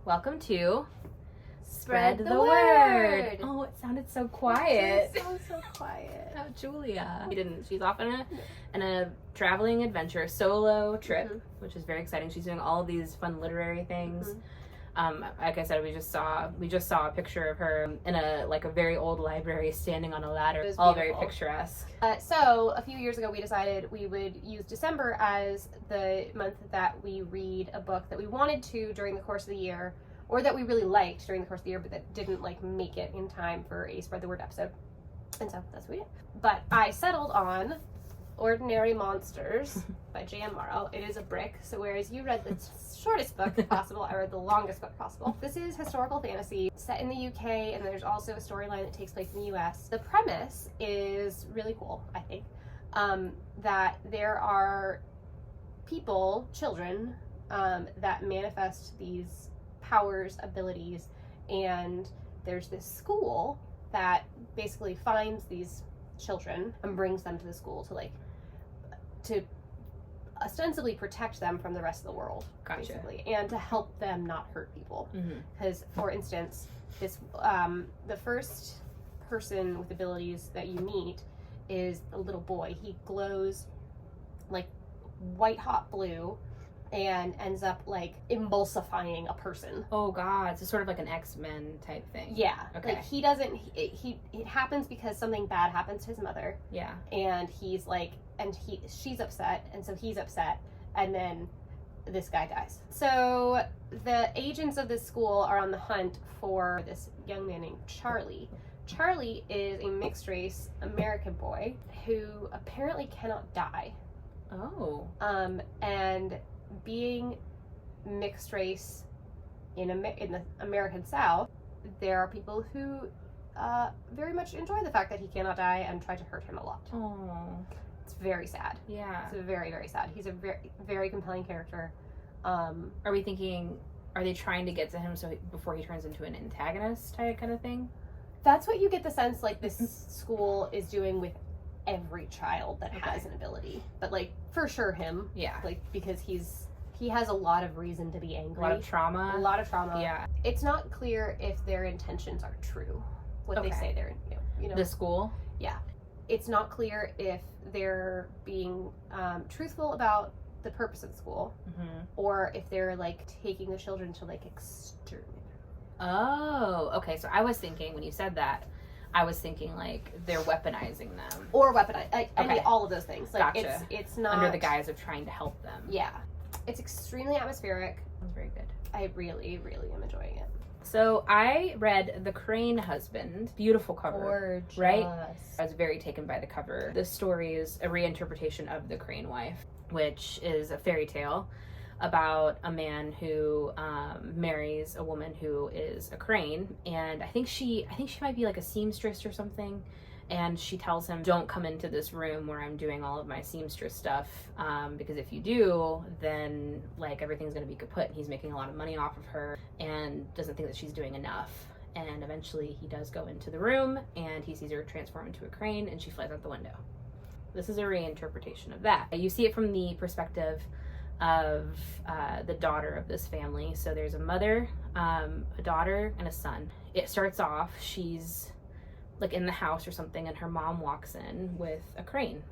Welcome to Spread the Word. Oh, it sounded so quiet. It sounds so quiet. Oh, Julia. She's off in a traveling adventure solo trip, which is very exciting. She's doing all of these fun literary things. Like I said, we just saw a picture of her in a very old library standing on a ladder. All very picturesque. So a few years ago, we decided we would use December as the month that we read a book that we wanted to during the course of the year, or that we really liked during the course of the year, but that didn't make it in time for a Spread the Word episode. And so that's what we did. But I settled on Ordinary Monsters by Jan Morrow. It is a brick, so whereas you read the shortest book possible, I read the longest book possible. This is historical fantasy set in the UK, and there's also a storyline that takes place in the US. The premise is really cool, I think, that there are people, children, that manifest these powers, abilities, and there's this school that basically finds these children and brings them to the school to ostensibly protect them from the rest of the world. Gotcha. Basically, and to help them not hurt people. Because, for instance, this the first person with abilities that you meet is a little boy. He glows like white hot blue and ends up emulsifying a person. Oh god, so sort of like an X-Men type thing. Yeah. Okay. He doesn't, it happens because something bad happens to his mother. Yeah. And she's upset, and so he's upset, and then this guy dies. So the agents of this school are on the hunt for this young man named Charlie. Charlie is a mixed race American boy who apparently cannot die. Oh. And being mixed race in the American South, there are people who very much enjoy the fact that he cannot die and try to hurt him a lot. Oh. It's very sad. Yeah. It's very, very sad. He's a very, very compelling character. Are they trying to get to him before he turns into an antagonist type kind of thing? That's what you get the sense this school is doing with every child that has an ability. But for sure him. Yeah. Because he has a lot of reason to be angry. A lot of trauma. Yeah. It's not clear if their intentions are true. What they say they're, The school? Yeah. It's not clear if they're being truthful about the purpose of the school, or if they're taking the children to exterminate. Oh, okay. So I was thinking, when you said that, I was thinking they're weaponizing them. Or weaponize. I mean, all of those things. Gotcha. It's not... Under the guise of trying to help them. Yeah. It's extremely atmospheric. That's very good. I really, really am enjoying it. So I read The Crane Husband. Beautiful cover. Gorgeous. Right? I was very taken by the cover. This story is a reinterpretation of The Crane Wife, which is a fairy tale about a man who marries a woman who is a crane, and I think she might be a seamstress or something, and she tells him, don't come into this room where I'm doing all of my seamstress stuff, because if you do, then everything's gonna be kaput. And he's making a lot of money off of her and doesn't think that she's doing enough. And eventually he does go into the room and he sees her transform into a crane and she flies out the window. This is a reinterpretation of that. You see it from the perspective of the daughter of this family. So there's a mother, a daughter, and a son. It starts off, she's in the house or something, and her mom walks in with a crane.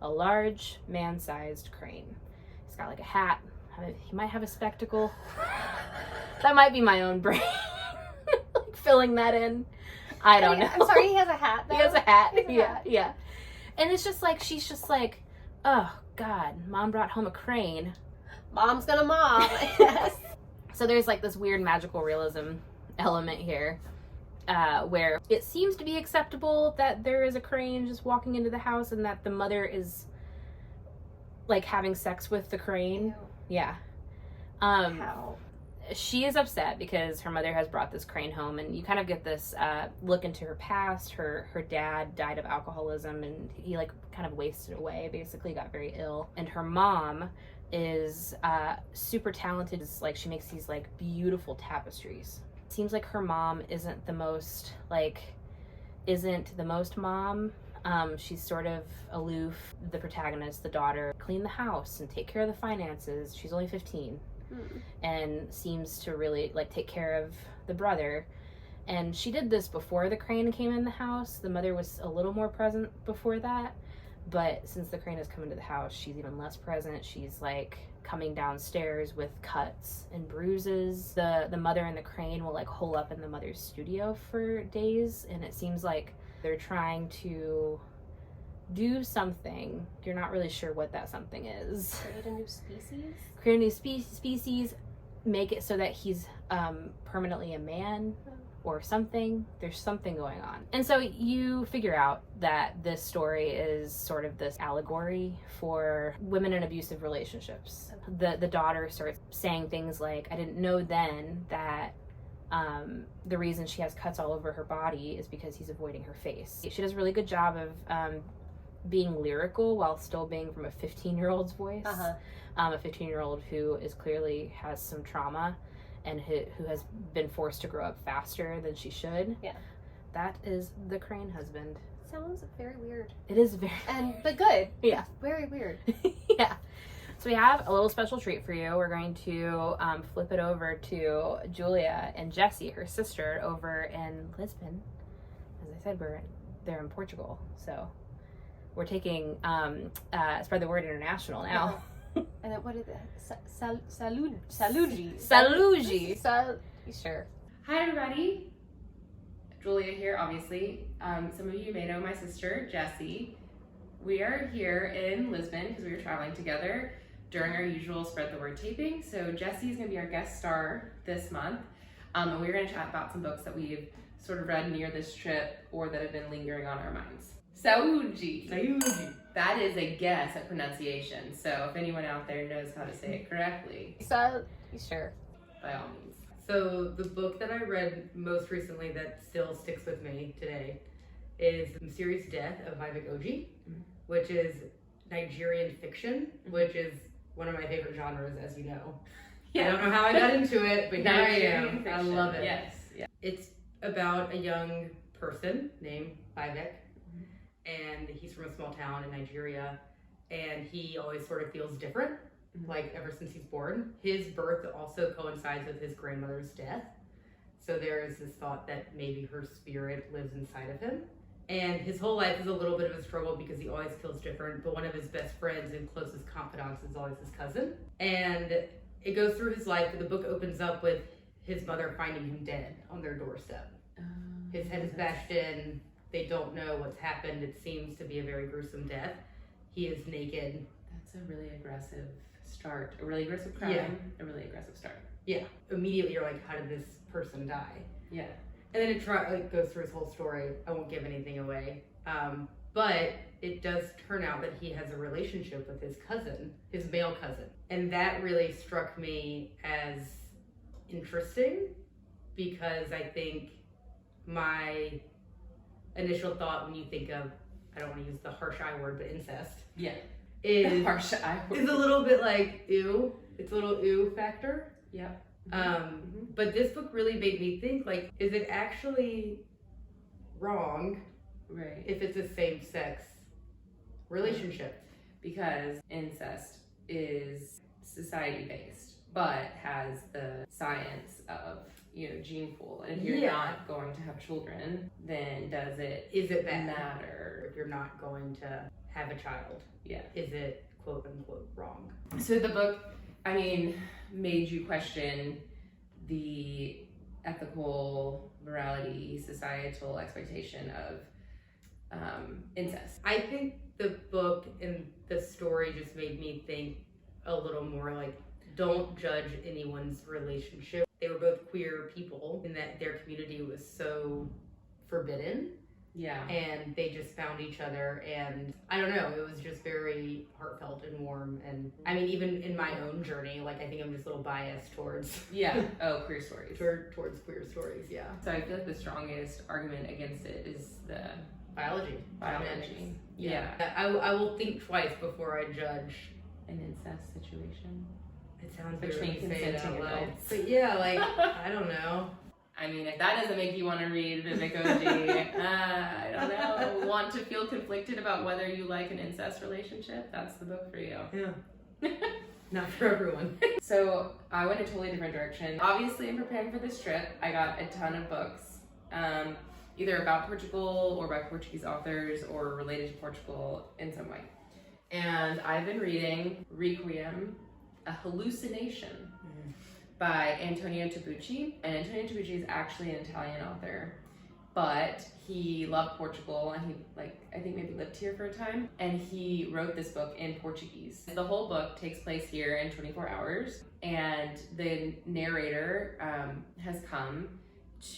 A large, man-sized crane. He's got a hat. He might have a spectacle. That might be my own brain filling that in. I don't know. I'm sorry, he has a hat though? He has a hat. Yeah. And it's just she's just oh God, mom brought home a crane. Mom's gonna mom, I guess. So there's this weird magical realism element here, where it seems to be acceptable that there is a crane just walking into the house and that the mother is having sex with the crane. Ew. Yeah. How? She is upset because her mother has brought this crane home, and you kind of get this look into her past. Her dad died of alcoholism, and he kind of wasted away, basically got very ill. And her mom is super talented. She makes these beautiful tapestries. It seems like her mom isn't the most mom. She's sort of aloof. The protagonist, the daughter, clean the house and take care of the finances. She's only 15. and seems to really like take care of the brother. And she did this before the crane came in the house. The mother was a little more present before that, but since the crane has come into the house, she's even less present. She's like coming downstairs with cuts and bruises. The mother and the crane will like hole up in the mother's studio for days, and it seems like they're trying to do something. You're not really sure what that something is. Create a new species? Create a new species, make it so that he's permanently a man or something. There's something going on. And so you figure out that this story is sort of this allegory for women in abusive relationships. The daughter starts saying things like, I didn't know then that the reason she has cuts all over her body is because he's avoiding her face. She does a really good job of being lyrical while still being from a 15-year-old's voice. A 15-year-old who is clearly has some trauma and who has been forced to grow up faster than she should. Yeah. That is the crane husband. Sounds very weird. It is very but good. Yeah. It's very weird. Yeah. So we have a little special treat for you. We're going to flip it over to Julia and Jessie, her sister, over in Lisbon. As I said, they're in Portugal. So we're taking Spread the Word International now. And then what is it? Salugi. Sure. Hi everybody. Julia here, obviously. Some of you may know my sister, Jessie. We are here in Lisbon because we were traveling together during our usual Spread the Word taping. So Jessie is going to be our guest star this month. And we're going to chat about some books that we've sort of read near this trip or that have been lingering on our minds. Saúde. That is a guess at pronunciation. So if anyone out there knows how to say it correctly, Sure. by all means. So the book that I read most recently that still sticks with me today is The Mysterious Death of Vivek, which is Nigerian fiction, which is one of my favorite genres, as you know. I don't know how I got into it, but here I am. I love it. Yes. Yeah. It's about a young person named Vivek, and he's from a small town in Nigeria, and he always sort of feels different, like ever since he's born. His birth also coincides with his grandmother's death, so there is this thought that maybe her spirit lives inside of him. And his whole life is a little bit of a struggle because he always feels different, but one of his best friends and closest confidants is always his cousin. And it goes through his life, but the book opens up with his mother finding him dead on their doorstep. His head is bashed in. They don't know what's happened. It seems to be a very gruesome death. He is naked. That's a really aggressive start. A really aggressive crime. Yeah. A really aggressive start. Yeah. Immediately you're like, how did this person die? Yeah. And then it goes through his whole story. I won't give anything away. But it does turn out that he has a relationship with his cousin, his male cousin. And that really struck me as interesting because I think my initial thought when you think of, I don't want to use the harsh I word, but incest. Yeah. Is Harsh I word. a little bit like ew. It's a little ew factor. Yeah. But this book really made me think, like, is it actually wrong Right. if it's a same-sex relationship? Because incest is society-based, but has the science of, gene pool. And if you're Yeah. not going to have children, then Is it bad matter? if you're not going to have a child? Yeah. Is it quote-unquote wrong? So the book, made you question the ethical, morality, societal expectation of incest. I think the book and the story just made me think a little more like, don't judge anyone's relationship. They were both queer people in that their community was so forbidden. Yeah. And they just found each other, and I don't know, it was just very heartfelt and warm. And I mean, even in my own journey, like, I think I'm just a little biased towards Yeah. Oh, queer stories. towards queer stories. Yeah. So I feel like the strongest argument against it is the Biology. biology. Yeah. I will think twice before I judge. An incest situation. It sounds Between weird to say it out consenting loud. adults. But yeah, like, I don't know. If that doesn't make you want to read Vivek I don't know. Want to feel conflicted about whether you like an incest relationship? That's the book for you. Yeah. Not for everyone. So I went a totally different direction. Obviously, in preparing for this trip, I got a ton of books, either about Portugal or by Portuguese authors or related to Portugal in some way. And I've been reading Requiem, A Hallucination by Antonio Tabucchi. And Antonio Tabucci is actually an Italian author, but he loved Portugal and he I think maybe lived here for a time, and he wrote this book in Portuguese. The whole book takes place here in 24 hours, and the narrator has come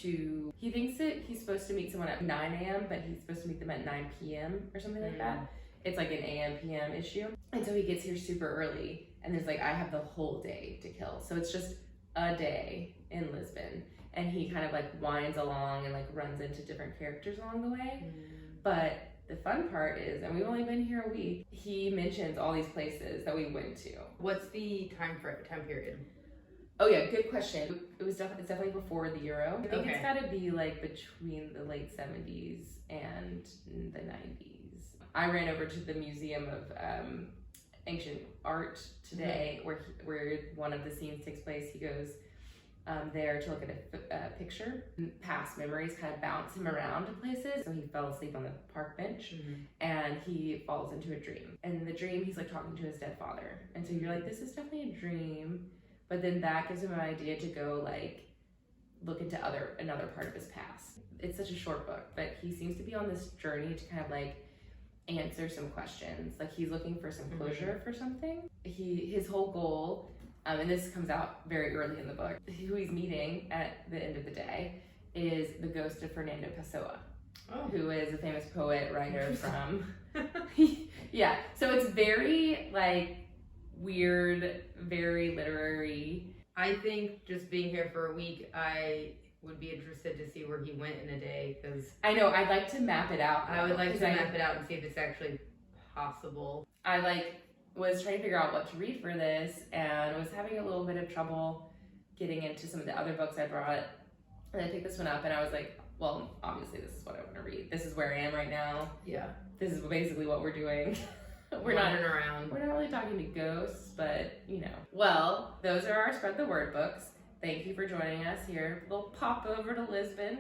to, he thinks that he's supposed to meet someone at 9 a.m. but he's supposed to meet them at 9 p.m. or something like that. It's like an AM PM issue, and so he gets here super early, and there's I have the whole day to kill, so it's just a day in Lisbon. And he kind of winds along and runs into different characters along the way. But the fun part is, and we've only been here a week, he mentions all these places that we went to. What's the time period? Oh yeah, good question. It's definitely before the Euro. I think it's got to be between the late 70s and the 90s. I ran over to the Museum of Ancient Art today, where one of the scenes takes place. He goes there to look at a picture. Past memories kind of bounce him around to places. So he fell asleep on the park bench, and he falls into a dream. And in the dream, he's talking to his dead father. And so you're this is definitely a dream. But then that gives him an idea to go look into another part of his past. It's such a short book, but he seems to be on this journey to kind of answer some questions. He's looking for some closure for something. His whole goal, and this comes out very early in the book, who he's meeting at the end of the day is the ghost of Fernando Pessoa, who is a famous poet, writer from... Yeah, so it's very weird, very literary. I think just being here for a week, I would be interested to see where he went in a day, because... I know, I'd like to map it out. I would like to map it out and see if it's actually possible. I was trying to figure out what to read for this, and was having a little bit of trouble getting into some of the other books I brought. And I picked this one up, and I was well, obviously this is what I want to read. This is where I am right now. Yeah. This is basically what we're doing. We're not around. We're not really talking to ghosts, but Well, those are our Spread the Word books. Thank you for joining us here. A little pop over to Lisbon.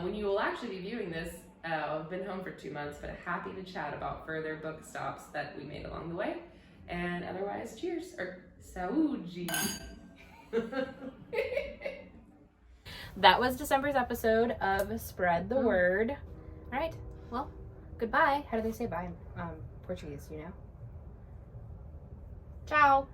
When you will actually be viewing this, I've been home for 2 months, but happy to chat about further book stops that we made along the way. And otherwise, cheers, or saúde. That was December's episode of Spread the Word. All right, well, goodbye. How do they say bye in Portuguese, Ciao.